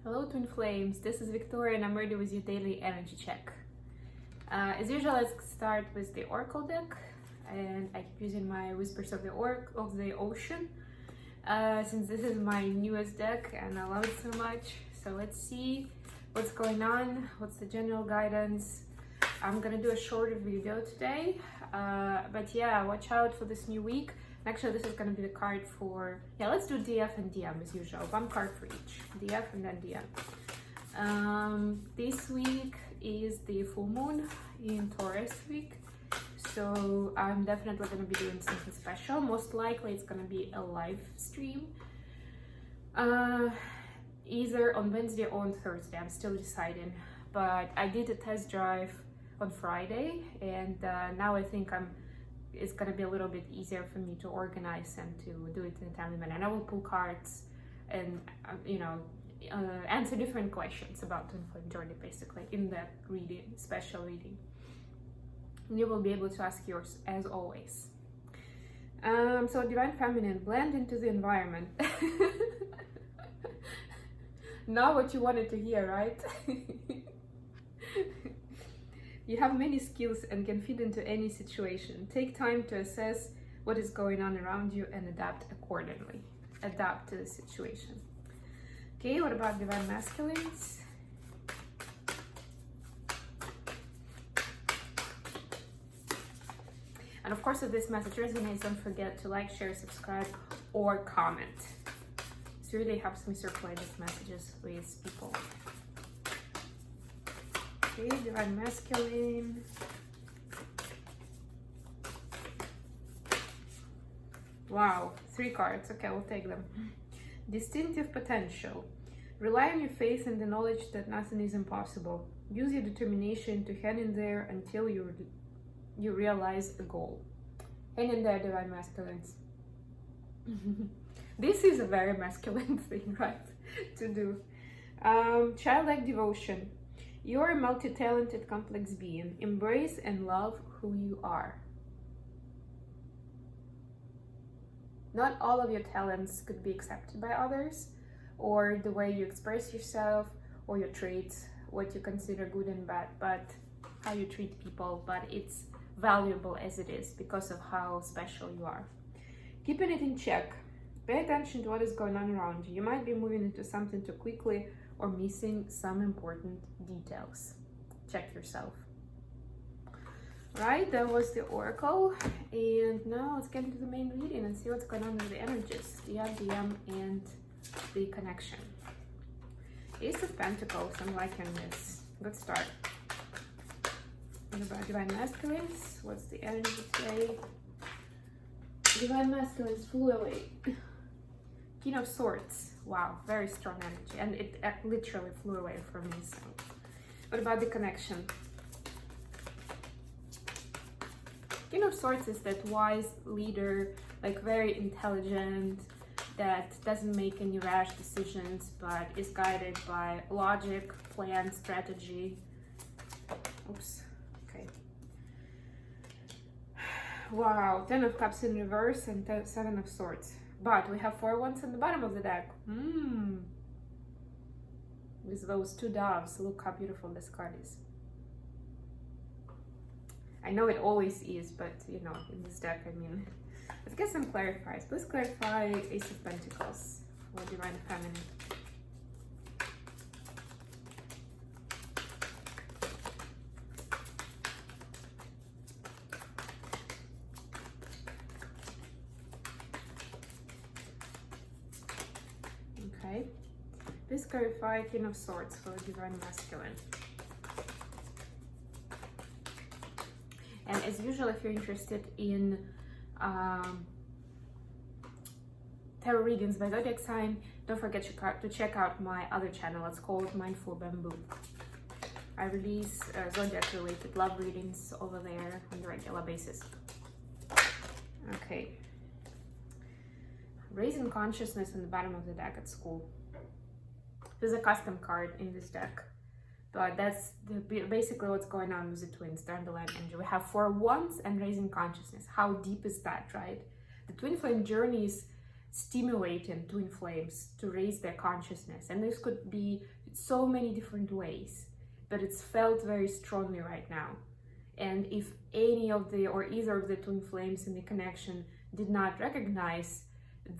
Hello Twin Flames, this is Victoria and I'm ready with your daily energy check. As usual, let's start with the Oracle deck, and I keep using my Whispers of the Ocean since this is my newest deck and I love it so much. So let's see what's going on, what's the general guidance. I'm gonna do a shorter video today, but yeah, watch out for this new week. Actually, this is going to be the card for, let's do DF and DM as usual. One card for each, DF and then DM. This week is the full moon in Taurus week, so I'm definitely going to be doing something special. Most likely it's going to be a live stream, either on Wednesday or on Thursday. I'm still deciding, but I did a test drive on Friday, and now I think it's going to be a little bit easier for me to organize and to do it in a timely manner. And I will pull cards and, answer different questions about Twin Flame journey, basically, in that reading, special reading. And you will be able to ask yours, as always. So Divine Feminine, blend into the environment. Not what you wanted to hear, right? You have many skills and can fit into any situation. Take time to assess what is going on around you and adapt accordingly. Adapt to the situation. Okay, what about Divine Masculines? And of course, if this message resonates, don't forget to like, share, subscribe, or comment. This really helps me circulate these messages with people. Okay, Divine Masculine. Wow, 3 cards. Okay, we'll take them. Distinctive potential. Rely on your faith and the knowledge that nothing is impossible. Use your determination to hang in there until you realize a goal. Hang in there, Divine Masculines. This is a very masculine thing, right, to do. Childlike devotion. You're a multi-talented, complex being. Embrace and love who you are. Not all of your talents could be accepted by others, or the way you express yourself, or your traits, what you consider good and bad, but how you treat people, but it's valuable as it is because of how special you are. Keeping it in check. Pay attention to what is going on around you. You might be moving into something too quickly or missing some important details. Check yourself. Right, that was the Oracle, and now let's get into the main reading and see what's going on with the energies, the DM, and the connection. Ace of Pentacles, I'm liking this. Let's start. What about Divine Masculines? What's the energy today? Divine Masculines flew away. King of Swords. Wow, very strong energy, and it literally flew away from me. So, what about the connection? King of Swords is that wise leader, like very intelligent, that doesn't make any rash decisions, but is guided by logic, plan, strategy. Oops. Okay. Wow, 10 of Cups in reverse and 7 of Swords. But we have 4 wands at the bottom of the deck. With those 2 doves. Look how beautiful this card is. I know it always is, but in this deck, let's get some clarifiers. Please clarify Ace of Pentacles for Divine Feminine. Okay, please clarify King of Swords for Divine Masculine. And as usual, if you're interested in tarot readings by zodiac sign, don't forget to check out my other channel. It's called Mindful Bamboo. I release zodiac related love readings over there on a regular basis. Okay. Raising consciousness in the bottom of the deck at school. There's a custom card in this deck, but that's basically what's going on with the twins, the underlying energy. We have 4 wands and raising consciousness. How deep is that, right? The twin flame journey is stimulating twin flames to raise their consciousness. And this could be so many different ways, but it's felt very strongly right now. And if any of the, or either of the twin flames in the connection did not recognize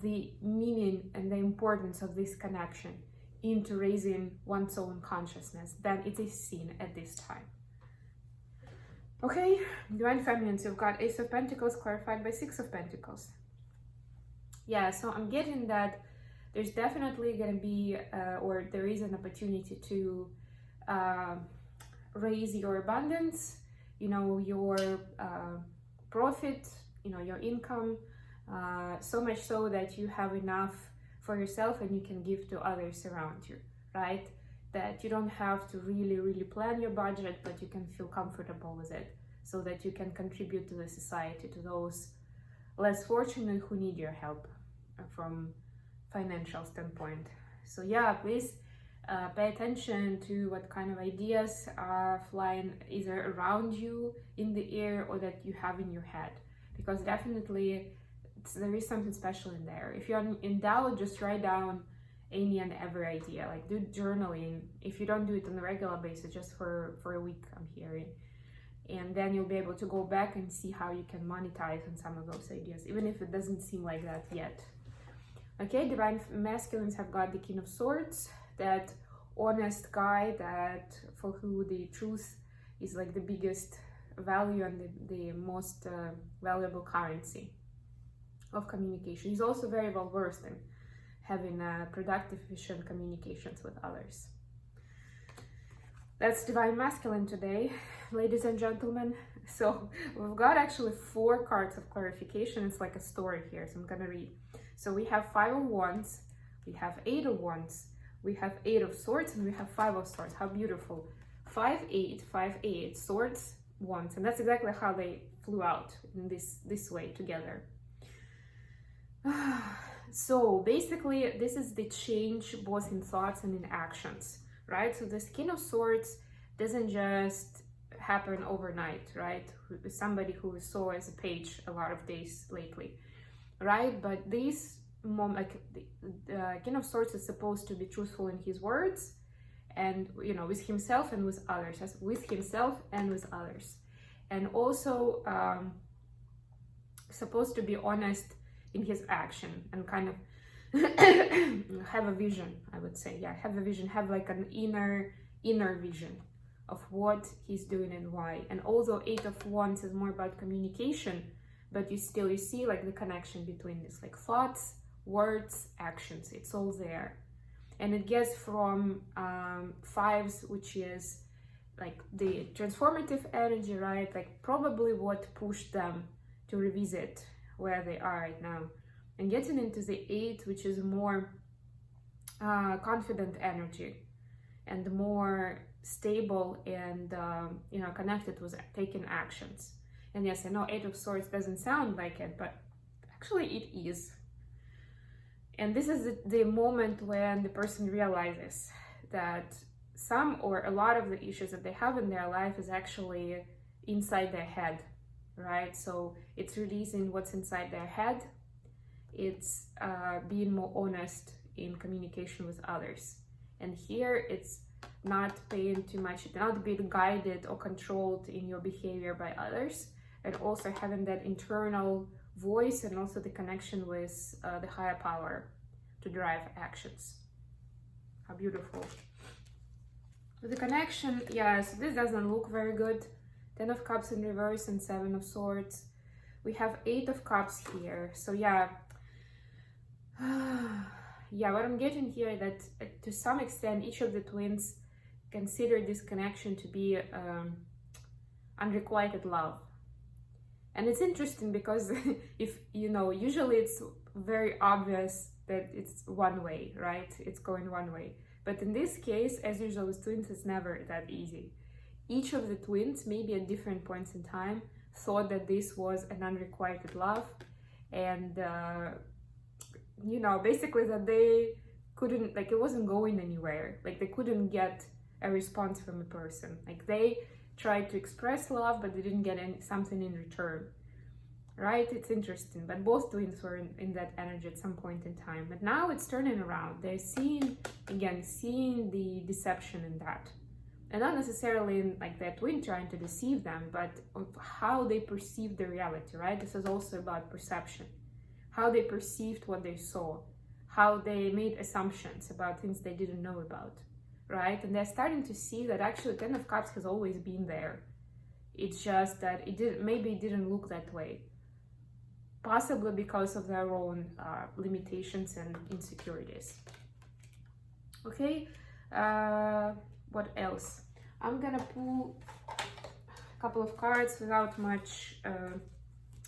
the meaning and the importance of this connection into raising one's own consciousness, then it is seen at this time. Okay, Divine Feminines, you've got Ace of Pentacles clarified by Six of Pentacles. Yeah, so I'm getting that there's definitely going to be, or there is an opportunity to raise your abundance, you know, your profit, you know, your income, so much so that you have enough for yourself and you can give to others around you, right? That you don't have to really plan your budget, but you can feel comfortable with it so that you can contribute to the society, to those less fortunate who need your help from financial standpoint. So yeah, please pay attention to what kind of ideas are flying either around you in the air or that you have in your head, because definitely there is something special in there. If you're in doubt, just write down any and every idea, like do journaling. If you don't do it on a regular basis, just for a week, I'm hearing, and then you'll be able to go back and see how you can monetize on some of those ideas, even if it doesn't seem like that yet. Okay, Divine Masculines have got the King of Swords, that honest guy that for who the truth is like the biggest value and the most valuable currency of communication. He's also very well versed in having productive, efficient communications with others. That's Divine Masculine today, ladies and gentlemen. So we've got actually 4 cards of clarification. It's like a story here, so I'm gonna read. So we have 5 of Wands, we have 8 of Wands, we have 8 of Swords, and we have 5 of Swords. How beautiful. 5, 8, 5, 8, Swords, Wands. And that's exactly how they flew out in this way together. So basically, this is the change both in thoughts and in actions, right? So this King of Swords doesn't just happen overnight, right? Somebody who we saw as a page a lot of days lately, right? But this moment, the King of Swords is supposed to be truthful in his words, and you know, with himself and with others, with himself and with others, and also supposed to be honest in his action and kind of have a vision, I would say. Yeah, have a vision, have like an inner vision of what he's doing and why. And although 8 of Wands is more about communication, but you see like the connection between this, like thoughts, words, actions, it's all there. And it gets from 5s, which is like the transformative energy, right? Like probably what pushed them to revisit where they are right now, and getting into the 8, which is more confident energy and more stable and you know, connected with taking actions. And yes, I know 8 of Swords doesn't sound like it, but actually it is. And this is the moment when the person realizes that some or a lot of the issues that they have in their life is actually inside their head, right? So it's releasing what's inside their head. It's being more honest in communication with others. And here it's not paying too much, not being guided or controlled in your behavior by others, and also having that internal voice and also the connection with the higher power to drive actions. How beautiful. With the connection, yes, this doesn't look very good. 10 of Cups in reverse and 7 of Swords. We have 8 of Cups here. So yeah, yeah, what I'm getting here that to some extent each of the twins consider this connection to be unrequited love. And it's interesting because if you know, usually it's very obvious that it's one way, right? It's going one way. But in this case, as usual with twins, it's never that easy. Each of the twins, maybe at different points in time, thought that this was an unrequited love, and you know, basically that they couldn't, like, it wasn't going anywhere, like they couldn't get a response from a person. Like they tried to express love, but they didn't get something in return, right? It's interesting, but both twins were in that energy at some point in time. But now it's turning around. They're seeing the deception in that. And not necessarily in like their twin trying to deceive them, but of how they perceive the reality, right? This is also about perception. How they perceived what they saw, how they made assumptions about things they didn't know about, right? And they're starting to see that actually Ten of Cups has always been there. It's just that it didn't look that way. Possibly because of their own limitations and insecurities. Okay, what else? I'm gonna pull a couple of cards without much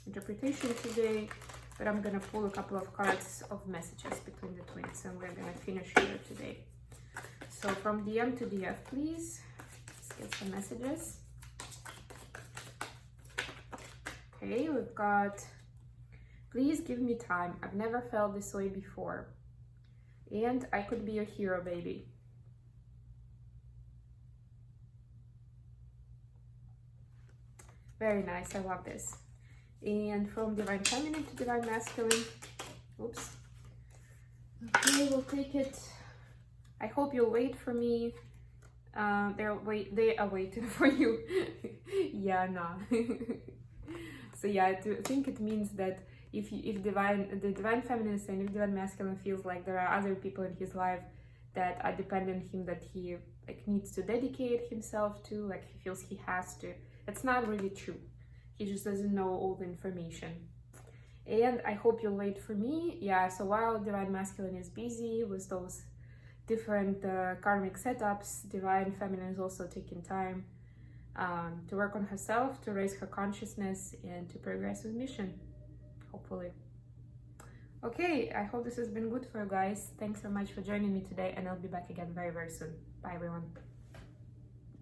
interpretation today, but I'm gonna pull a couple of cards of messages between the twins, and we're gonna finish here today. So from DM to DF, please. Let's get some messages. Okay, we've got, please give me time. I've never felt this way before. And I could be your hero, baby. Very nice, I love this. And from Divine Feminine to Divine Masculine. Oops. Okay, we'll take it. I hope you'll wait for me. They are waiting for you. Yeah, nah. So yeah, I think it means that if the Divine Feminine and if Divine Masculine feels like there are other people in his life that are dependent on him, that he like needs to dedicate himself to, like he feels he has to. It's not really true. He just doesn't know all the information. And I hope you'll wait for me. Yeah, so while Divine Masculine is busy with those different karmic setups, Divine Feminine is also taking time to work on herself, to raise her consciousness, and to progress with mission, hopefully. Okay, I hope this has been good for you guys. Thanks so much for joining me today, and I'll be back again very, very soon. Bye, everyone.